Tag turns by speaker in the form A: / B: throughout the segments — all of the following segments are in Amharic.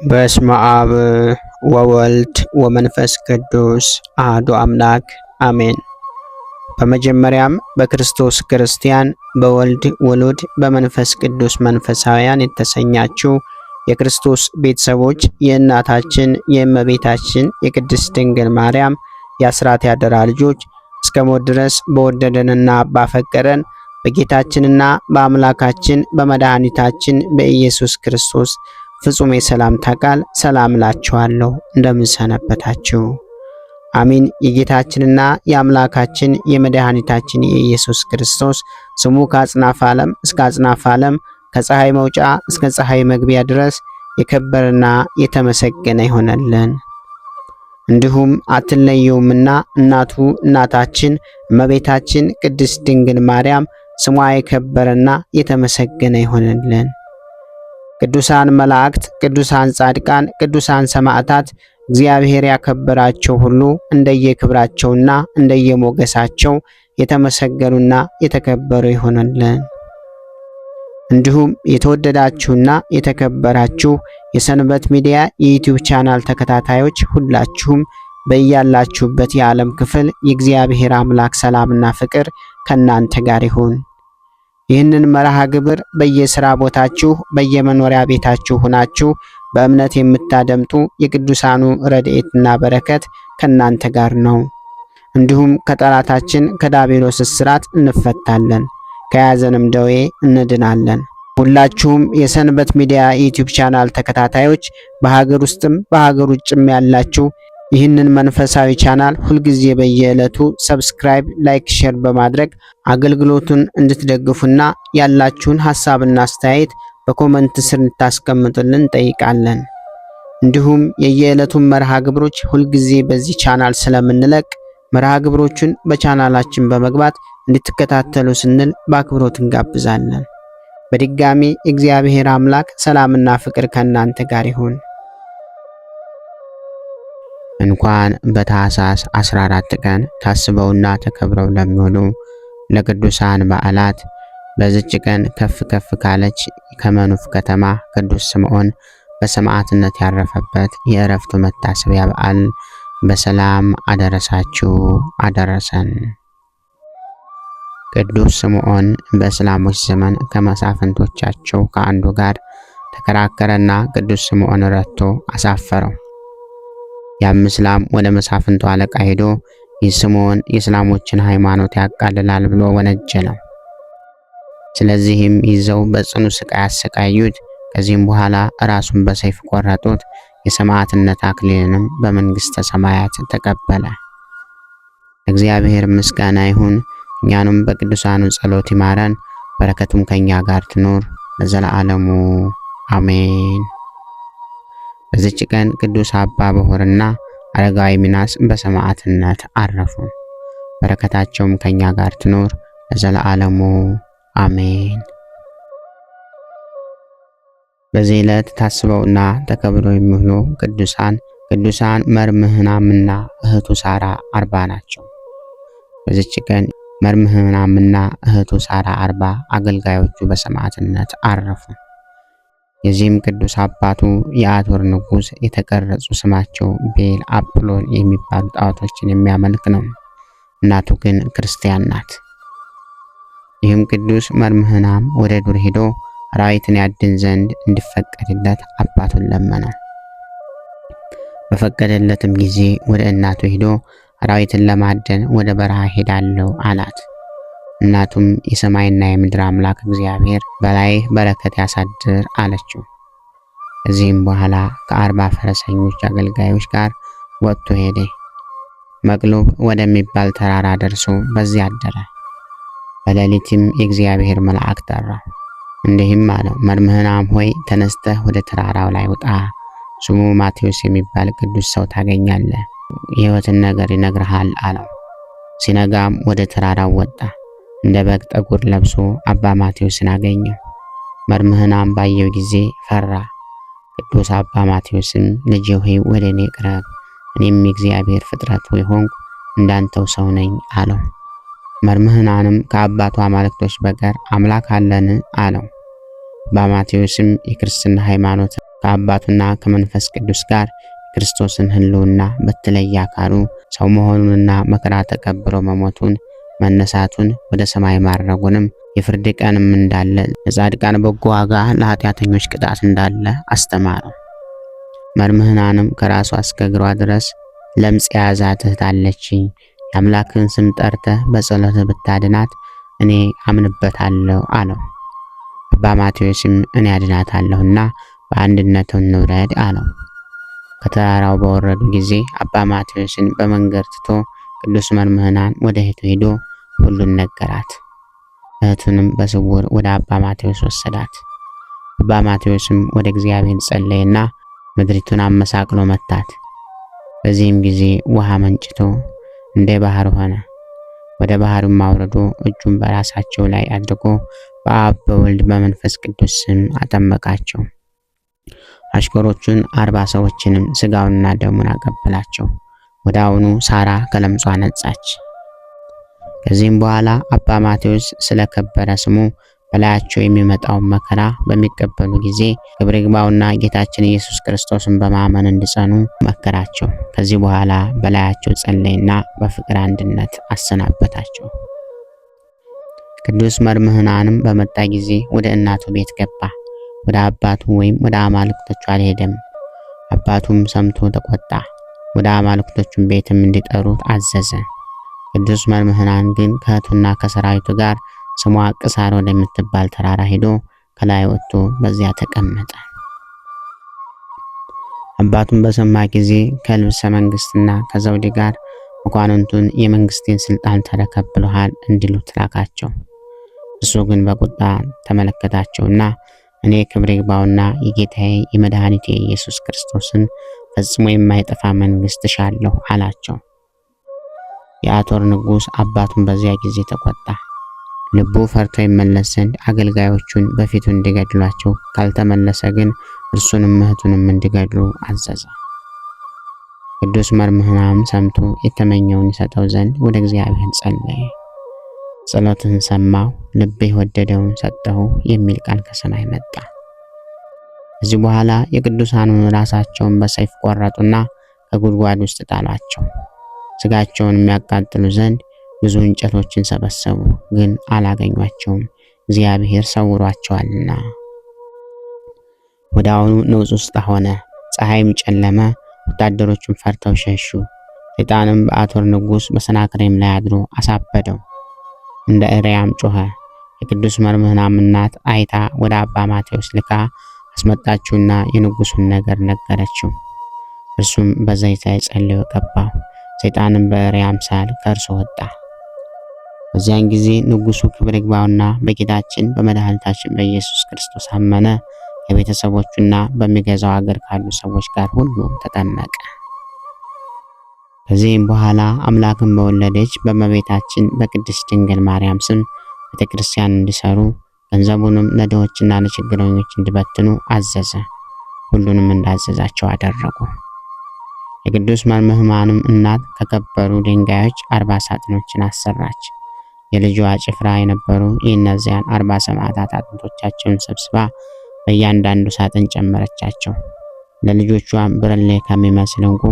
A: በስመ አብ ወወልድ ወመንፈስ ቅዱስ አሐዱ አምላክ አሜን። በመጀመሪያም በክርስቶስ ክርስቲያን በወልድ ውሉድ በመንፈስ ቅዱስ መንፈሳውያን የተሰኛችሁ የክርስቶስ ቤተሰቦች የእናታችን የእመቤታችን የቅድስት ድንግል ማርያም የአስራት ያደራ ልጆች እስከ ሞት ድረስ በወደደንና ባፈቀረን በጌታችንና በአምላካችን በመድኃኒታችን በኢየሱስ ክርስቶስ ፍጹም የሰላምታ ቃል ሰላም እላችኋለሁ። እንደምን ሰነበታችሁ? አሚን። የጌታችንና የአምላካችን የመድኃኒታችን የኢየሱስ ክርስቶስ ስሙ ከአጽናፈ ዓለም እስከ አጽናፈ ዓለም ከፀሐይ መውጫ እስከ ፀሐይ መግቢያ ድረስ የከበረና የተመሰገነ ይሆነልን። እንዲሁም አትለየውምና እናቱ እናታችን እመቤታችን ቅድስት ድንግል ማርያም ስሟ የከበረና የተመሰገነ ይሆነልን። ቅዱሳን መላእክት፣ ቅዱሳን ጻድቃን፣ ቅዱሳን ሰማዕታት እግዚአብሔር ያከበራቸው ሁሉ እንደየክብራቸውና እንደየሞገሳቸው የተመሰገኑና የተከበሩ ይሆነልን። እንዲሁም የተወደዳችሁና የተከበራችሁ የሰንበት ሚዲያ የዩቲዩብ ቻናል ተከታታዮች ሁላችሁም በያላችሁበት የዓለም ክፍል የእግዚአብሔር አምላክ ሰላምና ፍቅር ከናንተ ጋር ይሁን። ይህንን መርሃ ግብር በየሥራ ቦታችሁ በየመኖሪያ ቤታችሁ ሆናችሁ በእምነት የምታደምጡ የቅዱሳኑ ረድኤትና በረከት ከናንተ ጋር ነው። እንዲሁም ከጠላታችን ከዲያብሎስ እስራት እንፈታለን፣ ከያዘንም ደዌ እንድናለን። ሁላችሁም የሰንበት ሚዲያ ዩቲዩብ ቻናል ተከታታዮች በሀገር ውስጥም በሀገር ውጭም ያላችሁ ይህንን መንፈሳዊ ቻናል ሁልጊዜ በየዕለቱ ሰብስክራይብ፣ ላይክ፣ ሼር በማድረግ አገልግሎቱን እንድትደግፉና ያላችሁን ሐሳብና አስተያየት በኮመንት ስር እንድታስቀምጡልን እንጠይቃለን። እንዲሁም የየዕለቱን መርሃ ግብሮች ሁልጊዜ በዚህ ቻናል ስለምንለቅ መርሃ ግብሮቹን በቻናላችን በመግባት እንድትከታተሉ ስንል በአክብሮት እንጋብዛለን። በድጋሚ እግዚአብሔር አምላክ ሰላምና ፍቅር ከእናንተ ጋር ይሁን። እንኳን በታኅሳስ 14 ቀን ታስበውና ተከብረው ለሚውሉ ለቅዱሳን በዓላት በዚች ቀን ከፍ ከፍ ካለች ከመኑፍ ከተማ ቅዱስ ስምዖን በሰማዕትነት ያረፈበት የዕረፍቱ መታሰቢያ በዓል በሰላም አደረሳችሁ አደረሰን። ቅዱስ ስምዖን በእስላሞች ዘመን ከመሳፍንቶቻቸው ከአንዱ ጋር ተከራከረና ቅዱስ ስምዖን ረትቶ አሳፈረው። ያም እስላም ወደ መሳፍንቱ አለቃ ሄዶ ይህ ስምዖን የእስላሞችን ሃይማኖት ያቃልላል ብሎ ወነጀለው። ስለዚህም ይዘው በጽኑ ስቃይ አሰቃዩት። ከዚህም በኋላ ራሱን በሰይፍ ቆረጡት። የሰማዕትነት አክሊልንም በመንግሥተ ሰማያት ተቀበለ። እግዚአብሔር ምስጋና ይሁን። እኛንም በቅዱሳኑ ጸሎት ይማረን፣ በረከቱም ከኛ ጋር ትኖር ለዘላለሙ አሜን። በዚች ቀን ቅዱስ አባ በሆርና አረጋዊ ሚናስ በሰማዕትነት አረፉ። በረከታቸውም ከኛ ጋር ትኖር ለዘላለሙ አሜን። በዚህ ዕለት ታስበውና ተከብረው የሚውሉ ቅዱሳን መርምህናምና እህቱ ሳራ 40 ናቸው። በዚች ቀን መርምህናምና እህቱ ሳራ 40 አገልጋዮቹ በሰማዕትነት አረፉ። የዚህም ቅዱስ አባቱ የአቶር ንጉሥ የተቀረጹ ስማቸው ቤል፣ አጵሎን የሚባሉ ጣዖቶችን የሚያመልክ ነው። እናቱ ግን ክርስቲያን ናት። ይህም ቅዱስ መርምህናም ወደ ዱር ሄዶ አራዊትን ያድን ዘንድ እንዲፈቀድለት አባቱን ለመነው። በፈቀደለትም ጊዜ ወደ እናቱ ሄዶ አራዊትን ለማደን ወደ በረሃ ሄዳለሁ አላት። እናቱም የሰማይና የምድር አምላክ እግዚአብሔር በላይህ በረከት ያሳድር አለችው። ከዚህም በኋላ ከ40 ፈረሰኞች አገልጋዮች ጋር ወጥቶ ሄደ። መቅሎብ ወደሚባል ተራራ ደርሶ በዚያ አደረ። በሌሊትም የእግዚአብሔር መልአክ ጠራው፣ እንዲህም አለው፣ መርምህናም ሆይ ተነስተህ ወደ ተራራው ላይ ውጣ። ስሙ ማቴዎስ የሚባል ቅዱስ ሰው ታገኛለህ፣ የሕይወትን ነገር ይነግርሃል አለው። ሲነጋም ወደ ተራራው ወጣ። እንደ በግ ጠጉር ለብሶ አባ ማቴዎስን አገኘው። መርምህናም ባየው ጊዜ ፈራ። ቅዱስ አባ ማቴዎስም ልጄ ሆይ ወደ እኔ ቅረብ፣ እኔም የእግዚአብሔር ፍጥረት ሆንኩ እንዳንተው ሰው ነኝ አለው። መርምህናንም ከአባቱ አማልክቶች በቀር አምላክ አለን አለው። አባ ማቴዎስም የክርስትና ሃይማኖት ከአባቱና ከመንፈስ ቅዱስ ጋር ክርስቶስን ሕልውና በተለየ አካሉ ሰው መሆኑንና መከራ ተቀብሎ መሞቱን መነሳቱን ወደ ሰማይ ማረጉንም የፍርድ ቀንም እንዳለ ለጻድቃን በጎ ዋጋ ለኃጢአተኞች ቅጣት እንዳለ አስተማረው። መርምህናንም ከራሷ እስከ እግሯ ድረስ ለምጽ የያዛት እህት አለችኝ። የአምላክን ስም ጠርተህ በጸሎትህ ብታድናት እኔ አምንበታለሁ አለው። አባ ማቴዎስም እኔ አድናታለሁና በአንድነት እንውረድ አለው። ከተራራው በወረዱ ጊዜ አባ ማቴዎስን በመንገድ ትቶ ቅዱስ መርምህናን ወደ እህቱ ሄዶ ሁሉን ነገራት። እህቱንም በስውር ወደ አባ ማቴዎስ ወሰዳት። አባ ማቴዎስም ወደ እግዚአብሔር ጸለየና ምድሪቱን አመሳቅሎ መታት። በዚህም ጊዜ ውሃ መንጭቶ እንደ ባህር ሆነ። ወደ ባህሩም አውርዶ እጁን በራሳቸው ላይ አድርጎ በአብ በወልድ በመንፈስ ቅዱስ ስም አጠመቃቸው። አሽከሮቹን 40 ሰዎችንም ስጋውንና ደሙን አቀበላቸው። ወዲያውኑ ሳራ ከለምጿ ነጻች። ከዚህም በኋላ አባ ማቴዎስ ስለከበረ ስሙ በላያቸው የሚመጣውን መከራ በሚቀበሉ ጊዜ ክብር ይግባውና ጌታችን ኢየሱስ ክርስቶስን በማመን እንዲጸኑ መከራቸው። ከዚህ በኋላ በላያቸው ጸለይና በፍቅር አንድነት አሰናበታቸው። ቅዱስ መርምህናንም በመጣ ጊዜ ወደ እናቱ ቤት ገባ። ወደ አባቱ ወይም ወደ አማልክቶቹ አልሄደም። አባቱም ሰምቶ ተቆጣ። ወደ አማልክቶቹም ቤትም እንዲጠሩት አዘዘ። ቅዱስ መርምህናን ግን ከእህቱና ከሰራዊቱ ጋር ስሟ ቅሳር ወደምትባል ተራራ ሄዶ ከላይ ወጥቶ በዚያ ተቀመጠ። አባቱም በሰማ ጊዜ ከልብሰ መንግስትና ከዘውድ ጋር መኳንንቱን የመንግስቴን ስልጣን ተረከብለሃል እንዲሉት ላካቸው። እሱ ግን በቁጣ ተመለከታቸውና እኔ ክብር ይግባውና የጌታዬ የመድኃኒቴ ኢየሱስ ክርስቶስን ፈጽሞ የማይጠፋ መንግስት እሻለሁ አላቸው። የአቶር ንጉሥ አባቱን በዚያ ጊዜ ተቆጣ። ልቡ ፈርቶ ይመለስ ዘንድ አገልጋዮቹን በፊቱ እንዲገድሏቸው፣ ካልተመለሰ ግን እርሱንም እህቱንም እንዲገድሉ አዘዘ። ቅዱስ መርምህናንም ሰምቶ የተመኘውን ይሰጠው ዘንድ ወደ እግዚአብሔር ጸለየ። ጸሎትህን ሰማሁ፣ ልብህ የወደደውን ሰጠሁ የሚል ቃል ከሰማይ መጣ። ከዚህ በኋላ የቅዱሳኑን ራሳቸውን በሰይፍ ቆረጡና ከጉድጓድ ውስጥ ጣሏቸው። ስጋቸውን የሚያቃጥሉ ዘንድ ብዙ እንጨቶችን ሰበሰቡ፣ ግን አላገኟቸውም፣ እግዚአብሔር ሰውሯቸዋልና። ወዲያውኑ ንውፅ ውስጥ ሆነ፣ ፀሐይም ጨለመ፣ ወታደሮቹም ፈርተው ሸሹ። ሰይጣንም በአቶር ንጉሥ በሰናክሬም ላይ አድሮ አሳበደው። እንደ እሪያም ጮኸ። የቅዱስ መርምህናም እናት አይታ ወደ አባ ማቴዎስ ልካ አስመጣችውና የንጉሱን ነገር ነገረችው። እርሱም በዘይት ላይ ጸልዮ ቀባው። ሰይጣንም በእሪያ አምሳል ከእርሱ ወጣ። በዚያን ጊዜ ንጉሱ ክብር ይግባውና በጌታችን በመድኃኒታችን በኢየሱስ ክርስቶስ አመነ። ከቤተሰቦቹና በሚገዛው ሀገር ካሉ ሰዎች ጋር ሁሉ ተጠመቀ። ከዚህም በኋላ አምላክን በወለደች በእመቤታችን በቅድስት ድንግል ማርያም ስም ቤተክርስቲያን እንዲሰሩ ገንዘቡንም ለድሆችና ለችግረኞች እንዲበትኑ አዘዘ። ሁሉንም እንዳዘዛቸው አደረጉ። የቅዱስ መርምህናንም እናት ከከበሩ ድንጋዮች 40 ሳጥኖችን አሰራች። የልጇ ጭፍራ የነበሩ የእነዚያን 40 ሰማዕታት አጥንቶቻቸውን ሰብስባ በእያንዳንዱ ሳጥን ጨመረቻቸው። ለልጆቿም ብርሌ ከሚመስል ዕንቁ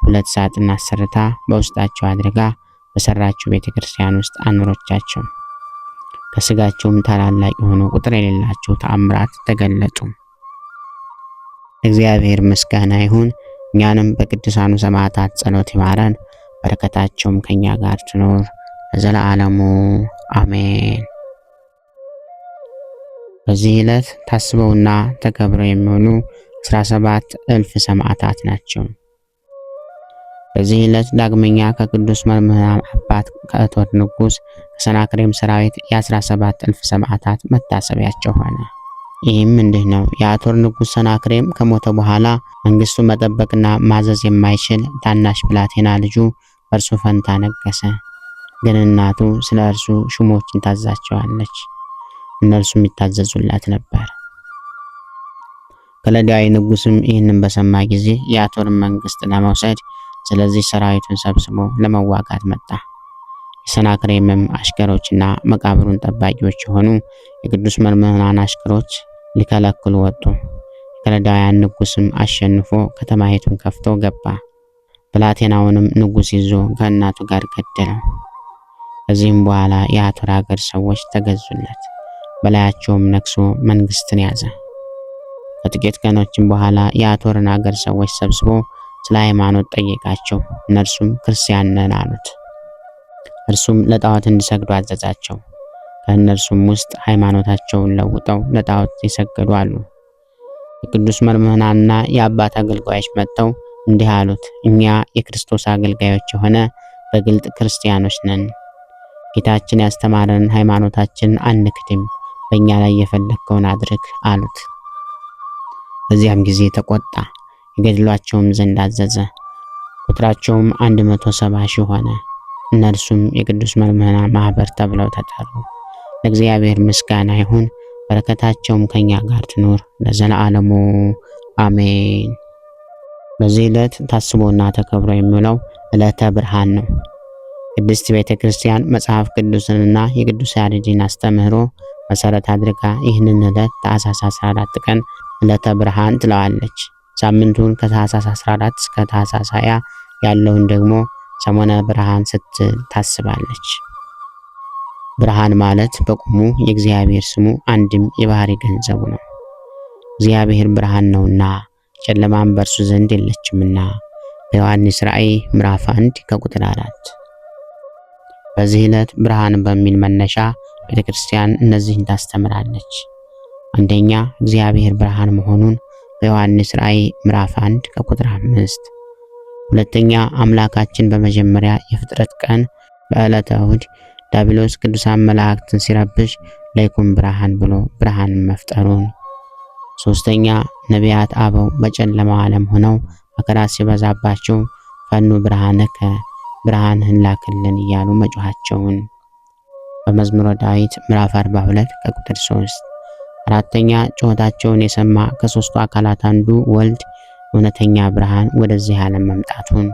A: 2 ሳጥን አሰርታ በውስጣቸው አድርጋ በሰራችው ቤተክርስቲያን ውስጥ አኖረቻቸው። ከስጋቸውም ታላላቅ የሆኑ ቁጥር የሌላቸው ተአምራት ተገለጡ። እግዚአብሔር ምስጋና ይሁን። እኛንም በቅዱሳኑ ሰማዕታት ጸሎት ይማረን፣ በረከታቸውም ከኛ ጋር ትኖር ለዘላለሙ አሜን። በዚህ ዕለት ታስበውና ተከብረው የሚውሉ 17,000 ሰማዕታት ናቸው። በዚህ ዕለት ዳግመኛ ከቅዱስ መርምህናን አባት ከአቶር ንጉሥ ከሰናክሬም ሰራዊት የ17,000 ሰማዕታት መታሰቢያቸው ሆነ። ይህም እንዲህ ነው። የአቶር ንጉሥ ሰናክሬም ከሞተ በኋላ መንግስቱን መጠበቅና ማዘዝ የማይችል ታናሽ ብላቴና ልጁ በእርሱ ፈንታ ነገሰ። ግን እናቱ ስለ እርሱ ሹሞችን ታዛቸዋለች፣ እነርሱም ይታዘዙላት ነበር። ከለዳዊ ንጉሥም ይህንን በሰማ ጊዜ የአቶርን መንግስት ለመውሰድ ስለዚህ ሰራዊቱን ሰብስቦ ለመዋጋት መጣ። የሰናክሬምም አሽከሮችና መቃብሩን ጠባቂዎች የሆኑ የቅዱስ መርምህናን አሽከሮች ሊከለክሉ ወጡ። ከለዳውያን ንጉስም አሸንፎ ከተማይቱን ከፍቶ ገባ። ብላቴናውንም ንጉስ ይዞ ከእናቱ ጋር ገደለው። ከዚህም በኋላ የአቶር ሀገር ሰዎች ተገዙለት። በላያቸውም ነግሶ መንግስትን ያዘ። ከጥቂት ቀኖችም በኋላ የአቶርን ሀገር ሰዎች ሰብስቦ ስለ ሃይማኖት ጠየቃቸው። እነርሱም ክርስቲያን ነን አሉት። እርሱም ለጣዖት እንዲሰግዱ አዘዛቸው። ከእነርሱም ውስጥ ሃይማኖታቸውን ለውጠው ለጣዖት የሰገዱ አሉ። የቅዱስ መምህራንና የአባት አገልጋዮች መጥተው እንዲህ አሉት፣ እኛ የክርስቶስ አገልጋዮች የሆነ በግልጥ ክርስቲያኖች ነን። ጌታችን ያስተማረን ሃይማኖታችንን አንክድም፣ በእኛ ላይ የፈለግከውን አድርግ አሉት። በዚያም ጊዜ ተቆጣ፣ የገድሏቸውም ዘንድ አዘዘ። ቁጥራቸውም 170 ሺህ ሆነ። እነርሱም የቅዱስ መምህራን ማህበር ተብለው ተጠሩ። ለእግዚአብሔር ምስጋና ይሁን፣ በረከታቸውም ከኛ ጋር ትኖር ለዘላለሙ አሜን። በዚህ ዕለት ታስቦና ተከብሮ የሚውለው ዕለተ ብርሃን ነው። ቅድስት ቤተ ክርስቲያን መጽሐፍ ቅዱስንና የቅዱስ ያሬድን አስተምህሮ መሰረት አድርጋ ይህንን ዕለት ታኅሳስ 14 ቀን ዕለተ ብርሃን ትለዋለች። ሳምንቱን ከታኅሳስ 14 እስከ ታኅሳስ 20 ያለውን ደግሞ ሰሞነ ብርሃን ስትል ታስባለች። ብርሃን ማለት በቁሙ የእግዚአብሔር ስሙ አንድም የባህሪ ገንዘቡ ነው። እግዚአብሔር ብርሃን ነውና ጨለማም በእርሱ ዘንድ የለችምና በዮሐንስ ራእይ ምዕራፍ 1 ከቁጥር 4። በዚህ ዕለት ብርሃን በሚል መነሻ ቤተክርስቲያን እነዚህን ታስተምራለች። አንደኛ እግዚአብሔር ብርሃን መሆኑን በዮሐንስ ራእይ ምዕራፍ 1 ከቁጥር 5። ሁለተኛ አምላካችን በመጀመሪያ የፍጥረት ቀን በዕለተ እሁድ ዲያብሎስ ቅዱሳን መላእክትን ሲረብሽ ለይኩን ብርሃን ብሎ ብርሃንን መፍጠሩን። ሶስተኛ ነቢያት አበው በጨለማው ዓለም ሆነው መከራ ሲበዛባቸው ፈኑ ብርሃነከ ብርሃንህን ላክልን እያሉ መጮኻቸውን በመዝሙረ ዳዊት ምዕራፍ 42 ከቁጥር 3። አራተኛ ጩኸታቸውን የሰማ ከሦስቱ አካላት አንዱ ወልድ እውነተኛ ብርሃን ወደዚህ ዓለም መምጣቱን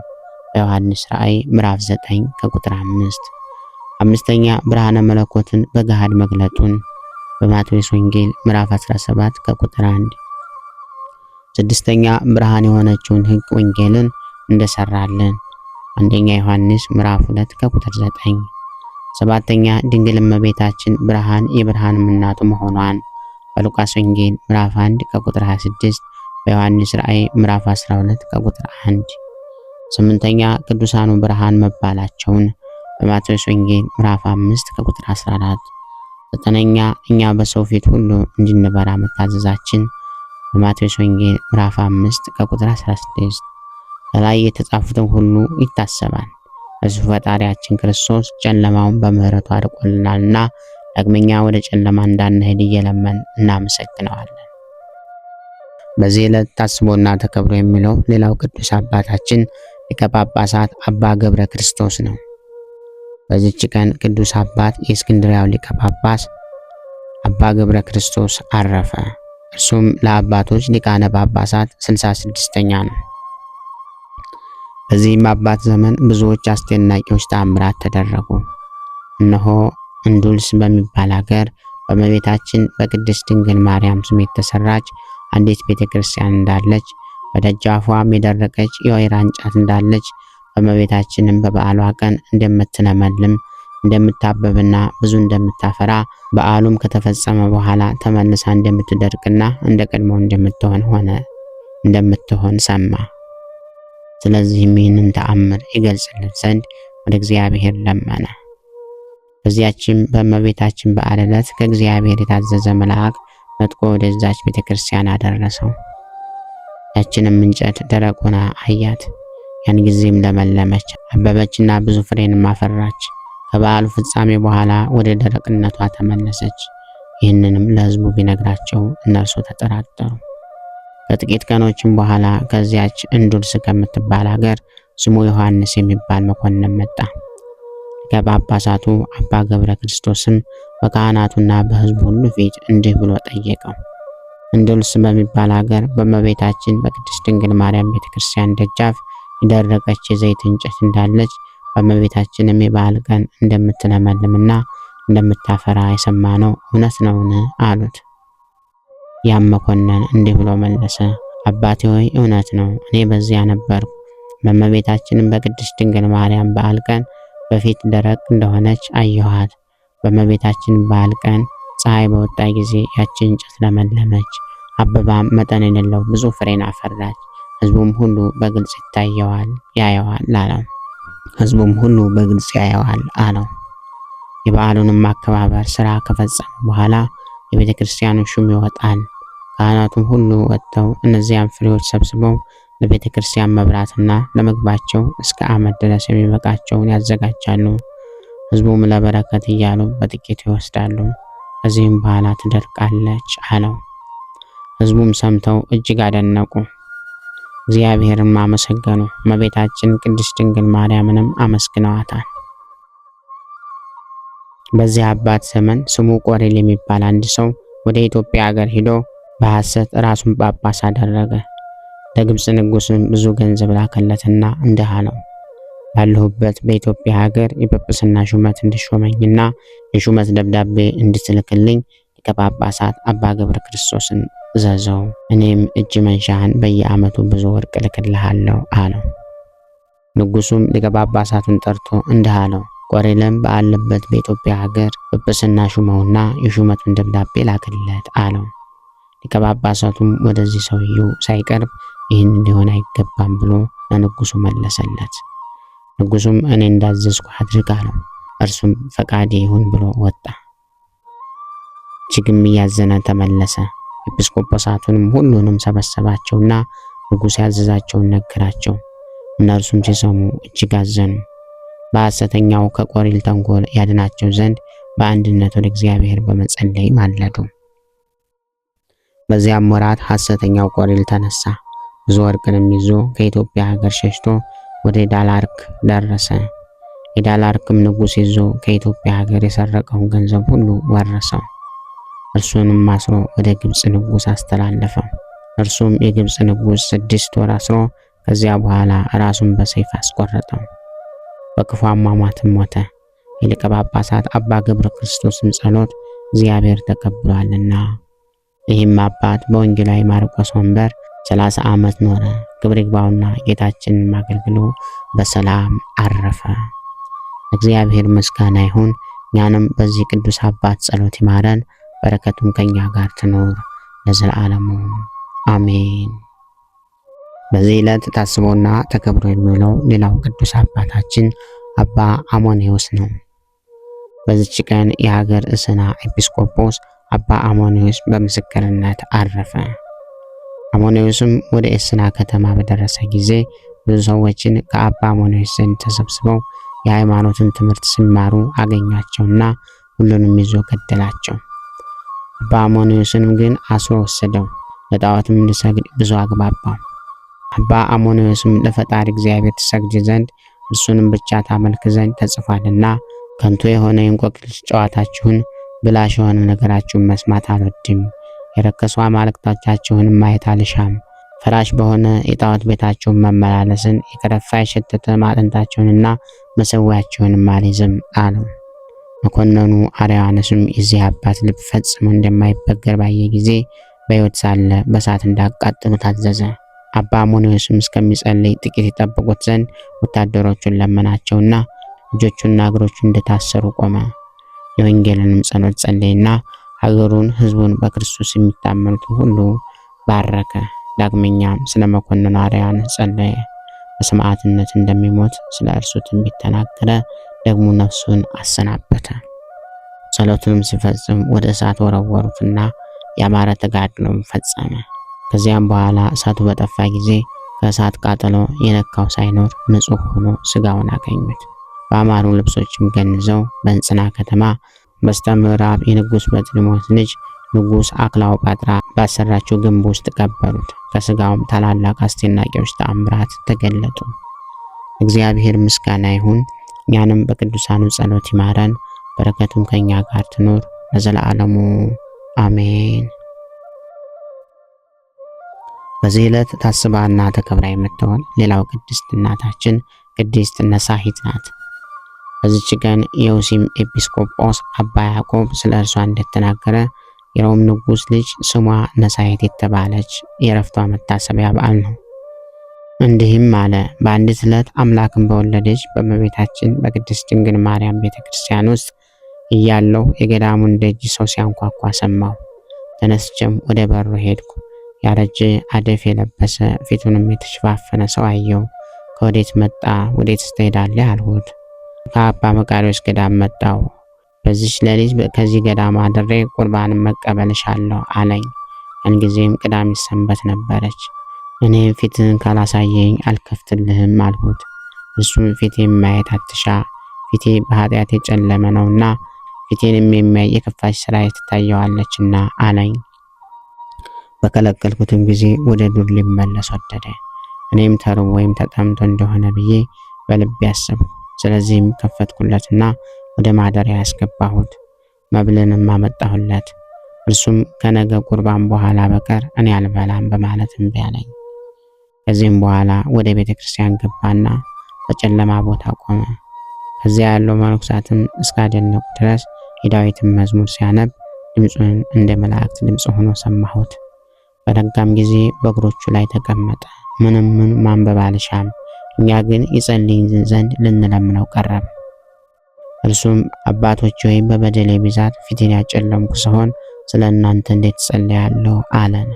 A: በዮሐንስ ራእይ ምዕራፍ 9 ከቁጥር 5። አምስተኛ ብርሃነ መለኮትን በገሃድ መግለጡን በማቴዎስ ወንጌል ምዕራፍ 17 ከቁጥር 1። ስድስተኛ ብርሃን የሆነችውን ሕግ ወንጌልን እንደሰራልን አንደኛ ዮሐንስ ምዕራፍ 2 ከቁጥር 9። ሰባተኛ ድንግል እመቤታችን ብርሃን የብርሃንም እናቱ መሆኗን በሉቃስ ወንጌል ምዕራፍ 1 ከቁጥር 26፣ በዮሐንስ ራእይ ምዕራፍ 12 ከቁጥር 1። ስምንተኛ ቅዱሳኑ ብርሃን መባላቸውን በማቴዎስ ወንጌል ምዕራፍ 5 ከቁጥር 14። ዘጠነኛ እኛ በሰው ፊት ሁሉ እንድንበራ መታዘዛችን በማቴዎስ ወንጌል ምዕራፍ 5 ከቁጥር 16። ከላይ የተጻፉትን ሁሉ ይታሰባል። እሱ ፈጣሪያችን ክርስቶስ ጨለማውን በምህረቱ አርቆልናልና ዳግመኛ ወደ ጨለማ እንዳንሄድ እየለመን እናመሰግነዋለን። በዚህ ዕለት ታስቦና ተከብሮ የሚለው ሌላው ቅዱስ አባታችን ሊቀ ጳጳሳት አባ ገብረ ክርስቶስ ነው። በዚህች ቀን ቅዱስ አባት የእስክንድርያው ሊቀ ጳጳስ አባ ገብረ ክርስቶስ አረፈ። እርሱም ለአባቶች ሊቃነ ጳጳሳት 66ኛ ነው። በዚህም አባት ዘመን ብዙዎች አስደናቂዎች ተአምራት ተደረጉ። እነሆ እንዱልስ በሚባል ሀገር በእመቤታችን በቅድስት ድንግል ማርያም ስም የተሰራች አንዲት ቤተክርስቲያን እንዳለች፣ በደጃፏም የደረቀች የወይራ እንጨት እንዳለች፣ በእመቤታችንም በበዓሏ ቀን እንደምትለመልም እንደምታበብና ብዙ እንደምታፈራ፣ በዓሉም ከተፈጸመ በኋላ ተመልሳ እንደምትደርቅና እንደ ቀድሞ እንደምትሆን ሰማ። ስለዚህም ይህንን ተአምር ይገልጽለት ዘንድ ወደ እግዚአብሔር ለመነ። በዚያችም በእመቤታችን በዓል ዕለት ከእግዚአብሔር የታዘዘ መልአክ መጥቆ ወደዛች ቤተክርስቲያን አደረሰው። ያችንም እንጨት ደረቅ ሆና አያት። ያን ጊዜም ለመለመች፣ አበበችና ብዙ ፍሬንም አፈራች። ከበዓሉ ፍጻሜ በኋላ ወደ ደረቅነቷ ተመለሰች። ይህንንም ለሕዝቡ ቢነግራቸው እነርሱ ተጠራጠሩ። ከጥቂት ቀኖችም በኋላ ከዚያች እንዱልስ ከምትባል ሀገር ስሙ ዮሐንስ የሚባል መኮንን መጣ። ከጳጳሳቱ አባ ገብረ ክርስቶስም በካህናቱና በሕዝቡ ሁሉ ፊት እንዲህ ብሎ ጠየቀው። እንዱልስ በሚባል ሀገር በእመቤታችን በቅድስት ድንግል ማርያም ቤተክርስቲያን ደጃፍ የደረቀች የዘይት እንጨት እንዳለች፣ በእመቤታችንም የበዓል ቀን እንደምትለመልምና እንደምታፈራ የሰማነው እውነት ነውን? አሉት። ያም መኮንን እንዲህ ብሎ መለሰ። አባቴ ሆይ እውነት ነው፣ እኔ በዚያ ነበርኩ። በእመቤታችንም በቅድስት ድንግል ማርያም በዓል ቀን በፊት ደረቅ እንደሆነች አየኋት። በእመቤታችን በዓል ቀን ፀሐይ በወጣ ጊዜ ያቺ እንጨት ለመለመች፣ አበባም መጠን የሌለው ብዙ ፍሬን አፈራች። ሕዝቡም ሁሉ በግልጽ ያየዋል አለው። ሕዝቡም ሁሉ በግልጽ ያየዋል አለው። የበዓሉንም አከባበር ስራ ከፈጸመ በኋላ የቤተ ክርስቲያኑ ሹም ይወጣል። ካህናቱም ሁሉ ወጥተው እነዚያን ፍሬዎች ሰብስበው ለቤተ ክርስቲያን መብራትና ለምግባቸው እስከ ዓመት ድረስ የሚበቃቸውን ያዘጋጃሉ። ሕዝቡም ለበረከት እያሉ በጥቂቱ ይወስዳሉ። ከዚህም በኋላ ትደርቃለች አለው። ሕዝቡም ሰምተው እጅግ አደነቁ፣ እግዚአብሔርን አመሰገኑ። እመቤታችን ቅድስት ድንግል ማርያምንም አመስግነዋታል። በዚህ አባት ዘመን ስሙ ቆሬል የሚባል አንድ ሰው ወደ ኢትዮጵያ ሀገር ሄዶ በሐሰት ራሱን ጳጳስ አደረገ። ለግብፅ ንጉሥም ብዙ ገንዘብ ላከለትና እንዲህ አለው፣ ባለሁበት በኢትዮጵያ ሀገር የጵጵስና ሹመት እንዲሾመኝና የሹመት ደብዳቤ እንድትልክልኝ ሊቀ ጳጳሳት አባ ገብረ ክርስቶስን እዘዘው። እኔም እጅ መንሻህን በየዓመቱ ብዙ ወርቅ እልክልሃለሁ አለው። ንጉሱም ሊቀ ጳጳሳቱን ጠርቶ እንዲህ አለው፣ ቆሬልም ባለበት በኢትዮጵያ ሀገር ጵጵስና ሹመውና የሹመቱን ደብዳቤ ላክለት አለው። ሊቀ ጳጳሳቱም ወደዚህ ሰውየው ሳይቀርብ ይህን ሊሆን አይገባም ብሎ ለንጉሱ መለሰለት። ንጉሱም እኔ እንዳዘዝኩ አድርግ አለው። እርሱም ፈቃዴ ይሁን ብሎ ወጣ። እጅግም እያዘነ ተመለሰ። ኤጲስቆጶሳቱንም ሁሉንም ሰበሰባቸውና ንጉሥ ያዘዛቸውን ነገራቸው። እነርሱም ሲሰሙ እጅግ አዘኑ። በሐሰተኛው ከቆሬል ተንኮል ያድናቸው ዘንድ በአንድነት ወደ እግዚአብሔር በመጸለይ ማለዱ። በዚያም ወራት ሐሰተኛው ቆሬል ተነሳ። ብዙ ወርቅንም ይዞ ከኢትዮጵያ ሀገር ሸሽቶ ወደ ዳላርክ ደረሰ። የዳላርክም ንጉሥ ይዞ ከኢትዮጵያ ሀገር የሰረቀውን ገንዘብ ሁሉ ወረሰው። እርሱንም አስሮ ወደ ግብፅ ንጉሥ አስተላለፈው። እርሱም የግብፅ ንጉሥ 6 ወር አስሮ ከዚያ በኋላ ራሱን በሰይፍ አስቆረጠው። በክፉ አሟሟትም ሞተ። የሊቀ ጳጳሳት አባ ገብረ ክርስቶስም ጸሎት እግዚአብሔር ተቀብሏልና። ይህም አባት በወንጌላዊ ማርቆስ ወንበር 30 ዓመት ኖረ። ክብር ይግባውና ጌታችንን አገልግሎ በሰላም አረፈ። እግዚአብሔር ምስጋና ይሁን። እኛንም በዚህ ቅዱስ አባት ጸሎት ይማረን፣ በረከቱም ከኛ ጋር ትኖር ለዘላለሙ አሜን። በዚህ ዕለት ታስቦና ተከብሮ የሚውለው ሌላው ቅዱስ አባታችን አባ አሞኔዎስ ነው። በዚች ቀን የሀገር እስና ኤጲስቆጶስ አባ አሞኔዎስ በምስክርነት አረፈ። አሞኔዎስም ወደ እስና ከተማ በደረሰ ጊዜ ብዙ ሰዎችን ከአባ አሞኔዎስ ዘንድ ተሰብስበው የሃይማኖትን ትምህርት ሲማሩ አገኛቸውና ሁሉንም ይዞ ገደላቸው። አባ አሞኔዎስንም ግን አስሮ ወሰደው፣ ለጣዖትም እንዲሰግድ ብዙ አግባባው። አባ አሞኔዎስም ለፈጣሪ እግዚአብሔር ትሰግድ ዘንድ እርሱንም ብቻ ታመልክ ዘንድ ተጽፏልና ከንቱ የሆነ የእንቆቅልሽ ጨዋታችሁን ብላሽ የሆነ ነገራችሁን መስማት አልወድም። የረከሱ አማልክቶቻችሁን ማየት አልሻም። ፈራሽ በሆነ የጣዖት ቤታቸውን መመላለስን የከረፋ የሸተተ ማዕጠንታቸውንና መሰዊያቸውንም አልይዝም አለው። መኮንኑ አርያኖስም የዚህ አባት ልብ ፈጽሞ እንደማይበገር ባየ ጊዜ በሕይወት ሳለ በእሳት እንዳቃጥሉ ታዘዘ። አባ አሞኔዎስም እስከሚጸልይ ጥቂት ይጠብቁት ዘንድ ወታደሮቹን ለመናቸውና እጆቹና እግሮቹ እንደታሰሩ ቆመ። የወንጌልንም ጸሎት ጸለየና ሀገሩን ሕዝቡን በክርስቶስ የሚታመኑት ሁሉ ባረከ። ዳግመኛም ስለ መኮንኑ አርያኖስ ጸለየ። በሰማዕትነት እንደሚሞት ስለ እርሱ ትንቢት ተናገረ። ደግሞ ነፍሱን አሰናበተ። ጸሎቱንም ሲፈጽም ወደ እሳት ወረወሩትና ያማረ ተጋድሎም ፈጸመ። ከዚያም በኋላ እሳቱ በጠፋ ጊዜ ከእሳት ቃጠሎ የነካው ሳይኖር ንጹሕ ሆኖ ስጋውን አገኙት። በአማሩ ልብሶችም ገንዘው በእንጽና ከተማ በስተምዕራብ የንጉሥ በጥሊሞስ ልጅ ንጉሥ አክላዎጳጥራ ባሰራችው ግንብ ውስጥ ቀበሩት። ከስጋውም ታላላቅ አስደናቂዎች ተአምራት ተገለጡ። እግዚአብሔር ምስጋና ይሁን። እኛንም በቅዱሳኑ ጸሎት ይማረን፣ በረከቱም ከኛ ጋር ትኖር ለዘላለሙ አሜን። በዚህ ዕለት ታስባና ተከብራ የምትሆን ሌላው ቅድስት እናታችን ቅድስት ነሳሂት ናት። በዚች ቀን የውሲም ኤጲስቆጶስ አባ ያዕቆብ ስለ እርሷ እንደተናገረ የሮም ንጉሥ ልጅ ስሟ ነሳየት የተባለች የዕረፍቷ መታሰቢያ በዓል ነው። እንዲህም አለ። በአንዲት ዕለት አምላክን በወለደች በእመቤታችን በቅድስት ድንግል ማርያም ቤተ ክርስቲያን ውስጥ እያለሁ የገዳሙን ደጅ ሰው ሲያንኳኳ ሰማሁ። ተነስቼም ወደ በሩ ሄድኩ። ያረጀ አደፍ የለበሰ ፊቱንም የተሸፋፈነ ሰው አየሁ። ከወዴት መጣ? ወዴት ትሄዳለህ? አልሁት። ከአባ መቃርዮስ ገዳም መጣሁ። በዚች ሌሊት ከዚህ ገዳም አድሬ ቁርባንን መቀበልሻለሁ አለኝ። ያን ጊዜም ቅዳሜ ሰንበት ነበረች። እኔም ፊትህን ካላሳየኝ አልከፍትልህም አልሁት። እርሱም ፊቴን ማየት አትሻ፣ ፊቴ በኃጢአት የጨለመ ነውና ፊቴንም የሚያይ የከፋች ሥራዬ ትታየዋለችና አለኝ። በከለከልኩትም ጊዜ ወደ ዱር ሊመለስ ወደደ። እኔም ተርቦ ወይም ተጠምቶ እንደሆነ ብዬ በልቤ አሰብኩ። ስለዚህም ከፈትኩለትና ወደ ማደሪያ ያስገባሁት፣ መብልንም አመጣሁለት። እርሱም ከነገ ቁርባን በኋላ በቀር እኔ አልበላም በማለት እምቢ አለኝ። ከዚህም በኋላ ወደ ቤተ ክርስቲያን ገባና በጨለማ ቦታ ቆመ። ከዚያ ያለው መነኮሳትም እስካደነቁ ድረስ የዳዊትን መዝሙር ሲያነብ ድምፁን እንደ መላእክት ድምፅ ሆኖ ሰማሁት። በነጋም ጊዜ በእግሮቹ ላይ ተቀመጠ። ምንም ማንበብ አልሻም። እኛ ግን ይጸልይ ዘንድ ልንለምነው ቀረብ። እርሱም አባቶች ሆይ በበደሌ ብዛት ፊቴን ያጨለምኩ ስሆን ስለ እናንተ እንዴት ጸልያለሁ አለን።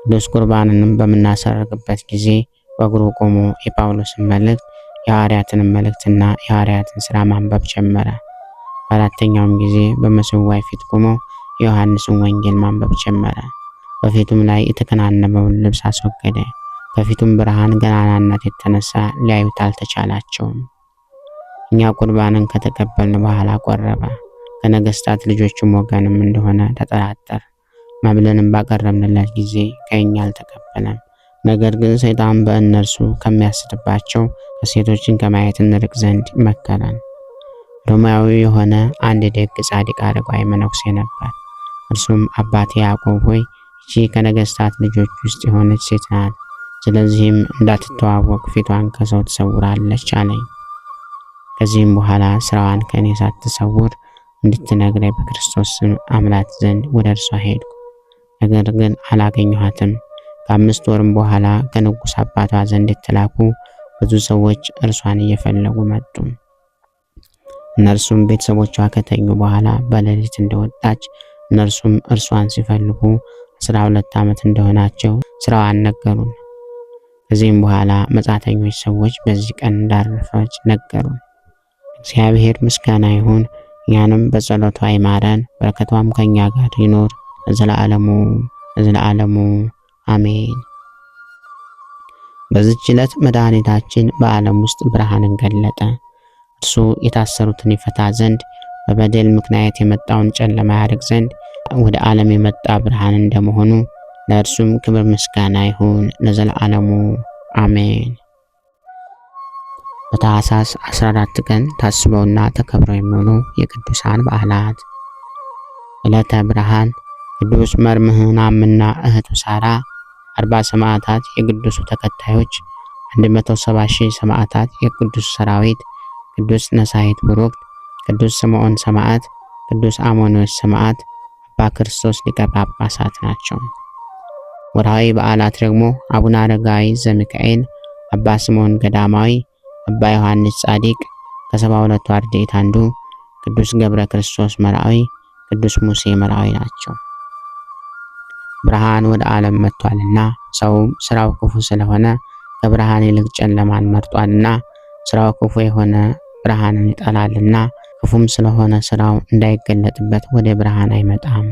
A: ቅዱስ ቁርባንንም በምናሰርግበት ጊዜ በእግሩ ቆሞ የጳውሎስን መልእክት የሐዋርያትን መልእክትና የሐዋርያትን ሥራ ማንበብ ጀመረ። በአራተኛውም ጊዜ በመሠዊያው ፊት ቆሞ የዮሐንስን ወንጌል ማንበብ ጀመረ። በፊቱም ላይ የተከናነበውን ልብስ አስወገደ። ከፊቱም ብርሃን ገናናነት የተነሳ ሊያዩት አልተቻላቸውም። እኛ ቁርባንን ከተቀበልን በኋላ ቆረበ። ከነገሥታት ልጆችም ወገንም እንደሆነ ተጠራጠር። መብልንም ባቀረብንለት ጊዜ ከእኛ አልተቀበለም። ነገር ግን ሰይጣን በእነርሱ ከሚያስትባቸው ከሴቶችን ከማየት እንርቅ ዘንድ መከረን። ሮማዊ የሆነ አንድ ደግ ጻድቅ አረጋዊ መነኩሴ ነበር። እርሱም አባቴ ያዕቆብ ሆይ ይህች ከነገሥታት ልጆች ውስጥ የሆነች ሴት ናት። ስለዚህም እንዳትተዋወቅ ፊቷን ከሰው ትሰውራለች አለኝ። ከዚህም በኋላ ስራዋን ከእኔ ሳትሰውር እንድትነግረኝ በክርስቶስ ስም አምላት ዘንድ ወደ እርሷ ሄድኩ። ነገር ግን አላገኘኋትም። ከ5 ወርም በኋላ ከንጉሥ አባቷ ዘንድ የተላኩ ብዙ ሰዎች እርሷን እየፈለጉ መጡ። እነርሱም ቤተሰቦቿ ከተኙ በኋላ በሌሊት እንደወጣች እነርሱም እርሷን ሲፈልጉ 12 ዓመት እንደሆናቸው ስራዋን ነገሩን። ከዚህም በኋላ መጻተኞች ሰዎች በዚህ ቀን እንዳረፈች ነገሩን። እግዚአብሔር ምስጋና ይሁን፣ እኛንም በጸሎቷ ይማረን፣ በረከቷም ከኛ ጋር ይኖር ለዘላለሙ አሜን። በዚህች ዕለት መድኃኒታችን በዓለም ውስጥ ብርሃንን ገለጠ። እርሱ የታሰሩትን ይፈታ ዘንድ በበደል ምክንያት የመጣውን ጨለማ ያርቅ ዘንድ ወደ ዓለም የመጣ ብርሃን እንደመሆኑ ለእርሱም ክብር ምስጋና ይሁን ለዘላለሙ አሜን። በታኅሳስ 14 ቀን ታስበውና ተከብረው የሚውሉ የቅዱሳን በዓላት፦ ዕለተ ብርሃን ቅዱስ መርምህናምና እህቱ ሳራ 40 ሰማዕታት የቅዱሱ ተከታዮች 170,000 ሰማዕታት የቅዱስ ሰራዊት ቅዱስ ነሳይት ቡሩክት ቅዱስ ስምዖን ሰማዕት ቅዱስ አሞኒዎስ ሰማዕት አባ ክርስቶስ ሊቀ ጳጳሳት ናቸው። ወርሃዊ በዓላት ደግሞ አቡነ አረጋዊ ዘሚካኤል፣ አባ ስምዖን ገዳማዊ፣ አባ ዮሐንስ ጻዲቅ ከ72ቱ አርድእት አንዱ፣ ቅዱስ ገብረ ክርስቶስ መርዓዊ፣ ቅዱስ ሙሴ መርዓዊ ናቸው። ብርሃን ወደ ዓለም መጥቷልና ሰውም ስራው ክፉ ስለሆነ ከብርሃን ይልቅ ጨለማን መርጧልና ስራው ክፉ የሆነ ብርሃንን ይጠላልና ክፉም ስለሆነ ስራው እንዳይገለጥበት ወደ ብርሃን አይመጣም።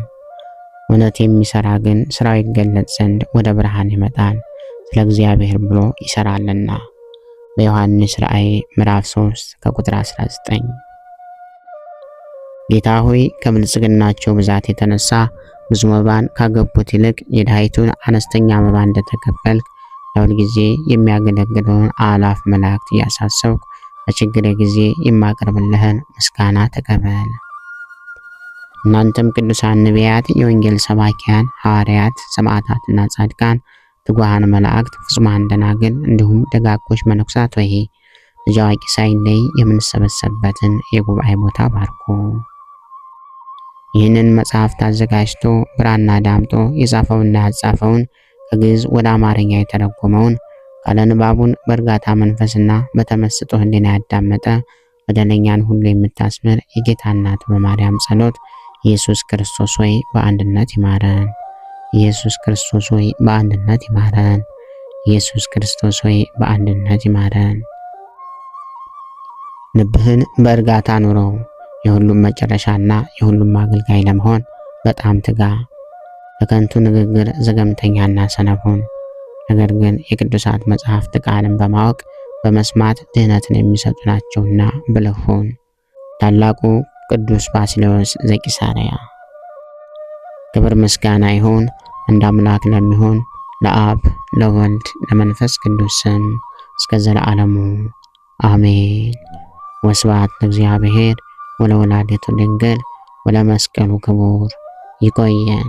A: እውነት የሚሰራ ግን ስራው ይገለጥ ዘንድ ወደ ብርሃን ይመጣል፣ ስለ እግዚአብሔር ብሎ ይሰራልና። በዮሐንስ ራእይ ምዕራፍ 3 ከቁጥር 19። ጌታ ሆይ ከብልጽግናቸው ብዛት የተነሳ ብዙ መባን ካገቡት ይልቅ የድሃይቱን አነስተኛ መባ እንደተቀበልክ ለሁል ጊዜ የሚያገለግለውን አእላፍ መላእክት እያሳሰብኩ በችግሬ ጊዜ የማቀርብልህን ምስጋና ተቀበል። እናንተም ቅዱሳን ነቢያት፣ የወንጌል ሰባኪያን ሐዋርያት፣ ሰማዕታትና ጻድቃን፣ ትጉሃን መላእክት፣ ፍጹማን ደናግል እንዲሁም ደጋጎች መነኮሳት ሆይ ልጅ አዋቂ ሳይለይ የምንሰበሰብበትን የጉባኤ ቦታ ባርኩ። ይህንን መጽሐፍት አዘጋጅቶ ብራና ዳምጦ የጻፈውና ያጻፈውን ከግዕዝ ወደ አማርኛ የተረጎመውን ቃለ ንባቡን በእርጋታ መንፈስና በተመስጦ ሕሊና ያዳመጠ በደለኛን ሁሉ የምታስምር የጌታ እናት በማርያም ጸሎት ኢየሱስ ክርስቶስ ሆይ በአንድነት ይማረን። ኢየሱስ ክርስቶስ ሆይ በአንድነት ይማረን። ኢየሱስ ክርስቶስ ሆይ በአንድነት ይማረን። ልብህን በእርጋታ ኑረው። የሁሉም መጨረሻና የሁሉም አገልጋይ ለመሆን በጣም ትጋ። ለከንቱ ንግግር ዘገምተኛና ሰነፉን፣ ነገር ግን የቅዱሳት መጽሐፍት ቃልን በማወቅ በመስማት ድህነትን የሚሰጡ ናቸውና ብልህ ሁን። ታላቁ ቅዱስ ባስልዮስ ዘቂሳርያ። ክብር ምስጋና ይሁን እንደ አምላክ ለሚሆን ለአብ ለወልድ ለመንፈስ ቅዱስ ስም እስከ ዘለዓለሙ አሜን። ወስብሐት ለእግዚአብሔር ወለወላዲቱ ድንግል ወለመስቀሉ ክቡር። ይቆየን።